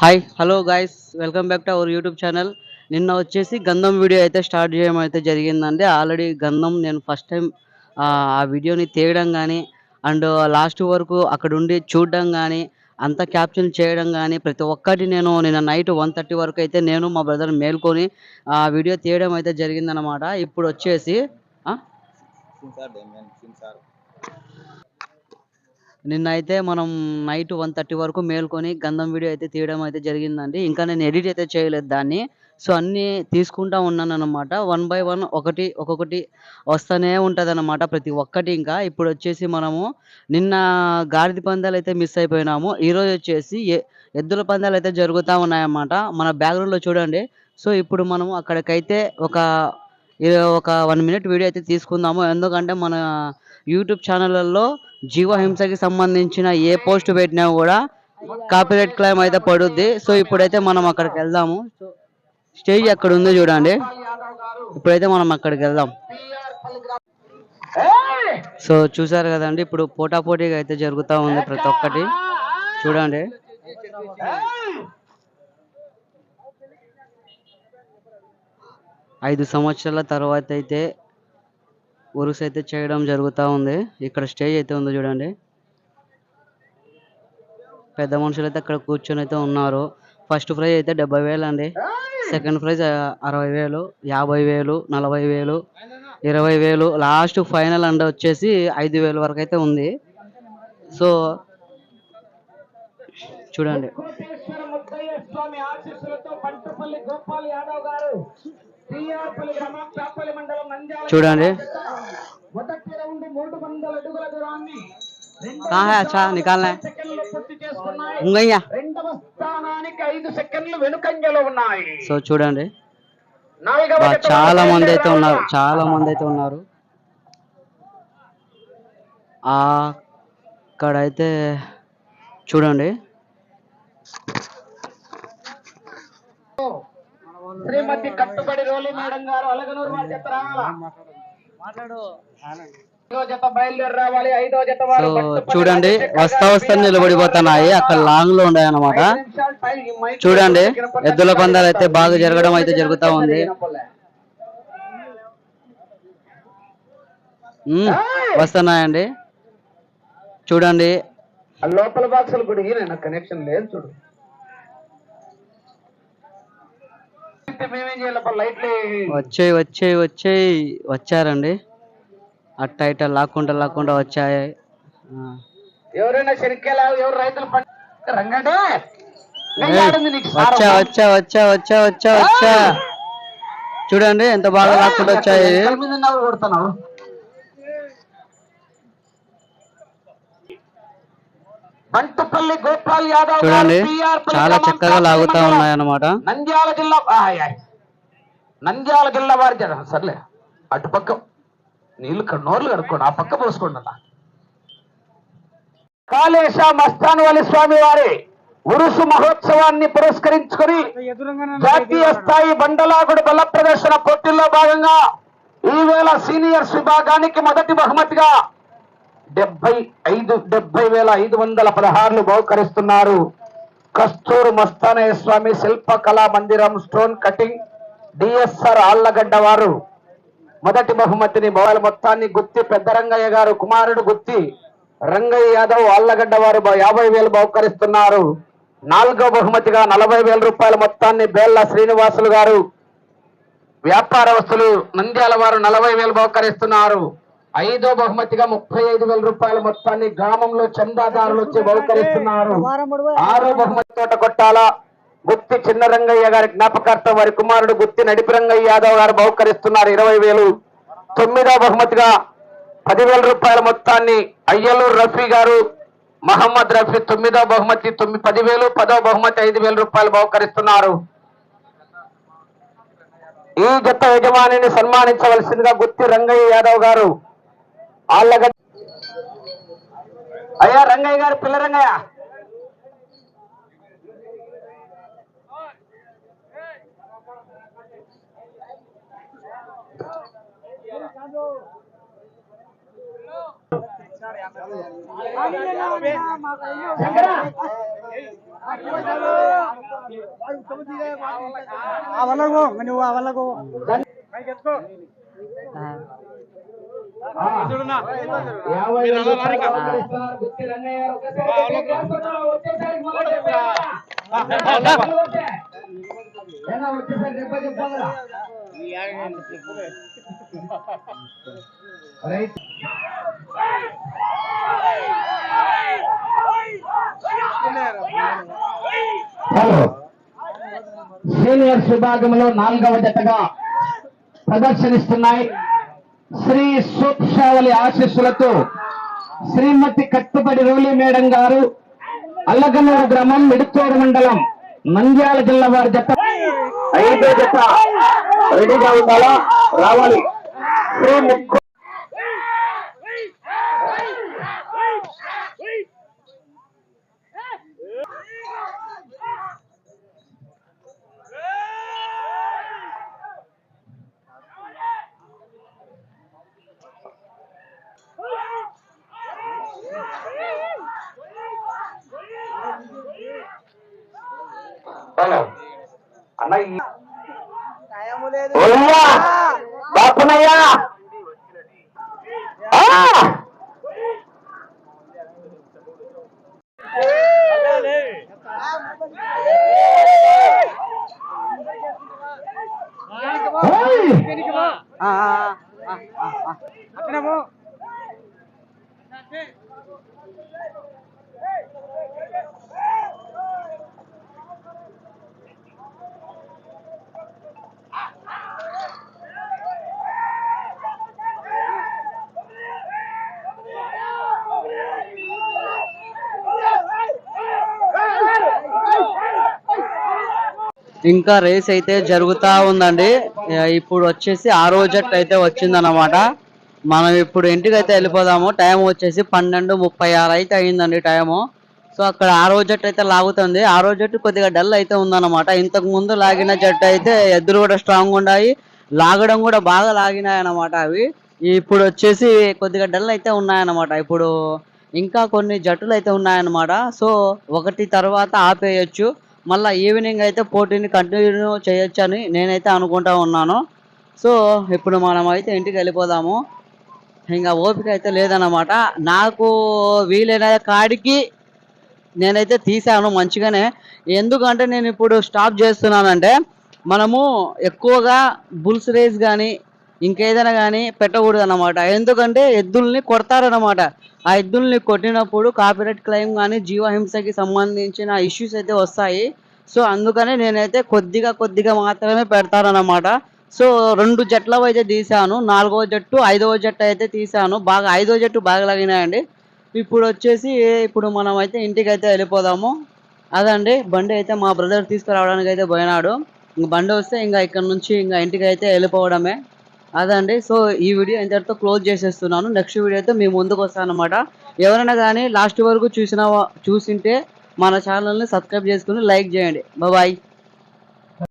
Hi hello guys, welcome back to our YouTube channel. నిన్న వచ్చేసి గంధం వీడియో అయితే స్టార్ట్ చేయడం అయితే జరిగిందండి. ఆల్రెడీ గంధం నేను ఫస్ట్ టైం ఆ వీడియోని తీయడం కానీ అండ్ లాస్ట్ వరకు అక్కడ ఉండి చూడడం కానీ అంతా క్యాప్చర్ చేయడం కానీ ప్రతి ఒక్కటి నేను నిన్న నైట్ 1:30 వరకు అయితే నేను మా బ్రదర్ మేల్కొని ఆ వీడియో తీయడం అయితే జరిగిందనమాట. ఇప్పుడు వచ్చేసి ఆ, నిన్న అయితే మనం నైట్ 1:30 వరకు మేల్కొని గంధం వీడియో అయితే తీయడం అయితే జరిగిందండి. ఇంకా నేను ఎడిట్ అయితే చేయలేదు దాన్ని. సో అన్నీ తీసుకుంటా ఉన్నానన్నమాట. వన్ బై వన్ ఒక్కొక్కటి వస్తూనే ఉంటదన్నమాట ప్రతి ఒక్కటి. ఇంకా ఇప్పుడు వచ్చేసి మనము నిన్న గాడిద పందాలు అయితే మిస్ అయిపోయినాము. ఈరోజు వచ్చేసి ఎద్దుల పందాలు అయితే జరుగుతూ ఉన్నాయన్నమాట. మన బ్యాక్గ్రౌండ్లో చూడండి. సో ఇప్పుడు మనము అక్కడికైతే ఒక 1 మినిట్ వీడియో అయితే తీసుకుందాము. ఎందుకంటే మన యూట్యూబ్ ఛానళ్ళల్లో జీవహింసకి సంబంధించిన ఏ పోస్ట్ పెట్టినా కూడా కాపీరైట్ క్లెయిమ్ అయితే పడుద్ది. సో ఇప్పుడైతే మనం అక్కడికి వెళ్దాము. స్టేజ్ అక్కడ ఉంది చూడండి. ఇప్పుడైతే మనం అక్కడికి వెళ్దాం. సో చూసారు కదండి, ఇప్పుడు పోటాపోటీగా అయితే జరుగుతూ ఉంది ప్రతి ఒక్కటి. చూడండి, 5 సంవత్సరాల తర్వాత అయితే ఉరుసు అయితే చేయడం జరుగుతూ ఉంది. ఇక్కడ స్టేజ్ అయితే ఉంది చూడండి. పెద్ద మనుషులు అయితే అక్కడ కూర్చొని అయితే ఉన్నారు. ఫస్ట్ ప్రైజ్ అయితే 70,000 అండి. Second prize 60,000, 50,000, 40,000, 20,000, last final and వచ్చేసి 5,000 వరకు అయితే ఉంది. సో చూడండి, చూడండి. कहाँ है अच्छा निकालना है ఉంగయ్యా. సో చూడండి, చాలా మంది అయితే ఉన్నారు అక్కడైతే. చూడండి, శ్రీమతి కట్టుబడి రోలి మేడం గారు అలగనూరు వారి జత మాట్లాడు. చూడండి, వస్తా నిలబడిపోతున్నాయి. అక్కడ లాంగ్ లో ఉన్నాయి అన్నమాట. చూడండి, ఎద్దుల పందాలు అయితే బాగా జరగడం అయితే జరుగుతూ ఉంది. వస్తున్నాయండి. చూడండి, లోపల బాక్సులు కూడా కనెక్షన్ లేదు. చూడు, వచ్చారండి. అట్ట ఇట్ట లాక్కుంటా వచ్చాయి. ఎవరైనా శనిక్కాయలు ఎవరు రైతులు వచ్చా. చూడండి ఎంత బాగా లాక్కుంటూ వచ్చాయి. బంటుపల్లి గోపాల్ యాదవ్ చూడండి, చాలా చక్కగా లాగుతా ఉన్నాయన్నమాట. నంద్యాల జిల్లా వారి జనం. సర్లే, అటుపక్క నీళ్లు నోర్లు కడుక్కోండి, ఆ పక్క పోసుకోండి అన్న. కాళేశ మస్తానవల్లి స్వామి వారి ఉరుసు మహోత్సవాన్ని పురస్కరించుకుని జాతీయ స్థాయి బండలాగుడు బల ప్రదర్శన పోటీల్లో భాగంగా ఈవేళ సీనియర్స్ విభాగానికి మొదటి బహుమతిగా 70,516 బహుకరిస్తున్నారు. కస్తూరు మస్తానయ్య స్వామి శిల్ప కళా మందిరం స్టోన్ కటింగ్ డిఎస్ఆర్ ఆళ్లగడ్డ వారు మొదటి బహుమతిని బహుళ మొత్తాన్ని గుత్తి పెద్దరంగయ్య గారు కుమారుడు గుత్తి రంగయ్య యాదవ్ ఆళ్లగడ్డ వారు 50,000 బహుకరిస్తున్నారు. నాలుగో బహుమతిగా 40,000 రూపాయల మొత్తాన్ని బేళ్ల శ్రీనివాసులు గారు వ్యాపారస్తులు నంద్యాల వారు 40,000 బహుకరిస్తున్నారు. ఐదో బహుమతిగా 35,000 రూపాయల మొత్తాన్ని గ్రామంలో చందాదారులు వచ్చి బహుకరిస్తున్నారు. ఆరో బహుమతి తోట కొట్టాల గుత్తి చిన్న రంగయ్య గారి జ్ఞాపకార్థం వారి కుమారుడు గుత్తి నడిపి రంగయ్య యాదవ్ గారు బహుకరిస్తున్నారు 20,000. తొమ్మిదో బహుమతిగా 10,000 రూపాయల మొత్తాన్ని అయ్యలూరు రఫీ గారు మహమ్మద్ రఫీ తొమ్మిదో బహుమతి 10,000. పదో బహుమతి 5,000 రూపాయలు బహుకరిస్తున్నారు. ఈ జత యజమానిని సన్మానించవలసిందిగా గుత్తి రంగయ్య యాదవ్ గారు ఆళ్ళగడ్డ. అయ్యా రంగయ్య గారు, పిల్ల రంగయ్య, నువ్వు అవలకు సీనియర్స్ విభాగంలో 4వ జతగా ప్రదర్శనిస్తున్నాయి. శ్రీ సూక్షావళి ఆశీస్సులతో శ్రీమతి కట్టుబడి రూలి మేడం గారు, అల్లగన్నూరు గ్రామం, మిడుతూరు మండలం, నంద్యాల జిల్లా వారి జత 5వ జత రెడీగా ఉండాలా, రావాలి. శ్రీ ముక్కు అన్నయ్య బాపునయ్యా ఇంకా రేస్ అయితే జరుగుతా ఉందండి. ఇప్పుడు వచ్చేసి 6వ జట్టు అయితే వచ్చిందన్నమాట. మనం ఇప్పుడు ఇంటికి అయితే వెళ్ళిపోదాము. టైం వచ్చేసి 12:36 అయితే అయిందండి టైము. సో అక్కడ 6వ జట్టు అయితే లాగుతుంది. 6వ జట్టు కొద్దిగా డల్ అయితే ఉందన్నమాట. ఇంతకు ముందు లాగిన జట్టు అయితే ఎద్దులు కూడా స్ట్రాంగ్ ఉన్నాయి, లాగడం కూడా బాగా లాగినాయి అన్నమాట. అవి ఇప్పుడు వచ్చేసి కొద్దిగా డల్ అయితే ఉన్నాయన్నమాట. ఇప్పుడు ఇంకా కొన్ని జట్టులు అయితే ఉన్నాయన్నమాట. సో ఒకటి తర్వాత ఆపేయచ్చు, మళ్ళీ ఈవినింగ్ అయితే పోటీని కంటిన్యూ చేయొచ్చు అని నేనైతే అనుకుంటా ఉన్నాను. సో ఇప్పుడు మనం అయితే ఇంటికి వెళ్ళిపోదాము. ఇంకా ఓపిక అయితే లేదన్నమాట. నాకు వీలైన కాడికి నేనైతే తీసాను మంచిగానే. ఎందుకంటే నేను ఇప్పుడు స్టాప్ చేస్తున్నానంటే, మనము ఎక్కువగా బుల్స్ రేస్ కానీ ఇంకేదైనా కానీ పెట్టకూడదు అన్నమాట. ఎందుకంటే ఎద్దుల్ని కొడతారనమాట. ఆ ఎద్దుల్ని కొట్టినప్పుడు కాపీరైట్ క్లెయిమ్ కానీ జీవహింసకి సంబంధించిన ఇష్యూస్ అయితే వస్తాయి. సో అందుకనే నేనైతే కొద్దిగా మాత్రమే పెడతానన్నమాట. సో 2 జట్ల అయితే తీసాను. 4వ జట్టు 5వ జట్టు అయితే తీసాను. బాగా 5వ జట్టు బాగా లాగినాయండి. ఇప్పుడు వచ్చేసి ఇప్పుడు మనం అయితే ఇంటికి అయితే వెళ్ళిపోదాము. అదండి, బండి అయితే మా బ్రదర్ తీసుకురావడానికి అయితే పోయినాడు. ఇంక బండి వస్తే ఇంకా ఇక్కడ నుంచి ఇంకా ఇంటికి అయితే వెళ్ళిపోవడమే. అదండి. సో ఈ వీడియో ఇంతటితో క్లోజ్ చేసేస్తున్నాను. నెక్స్ట్ వీడియో అయితే మీ ముందుకు వస్తాను అనమాట. ఎవరైనా కానీ లాస్ట్ వరకు చూసింటే మన ఛానల్ని సబ్స్క్రైబ్ చేసుకుని లైక్ చేయండి. బాయ్.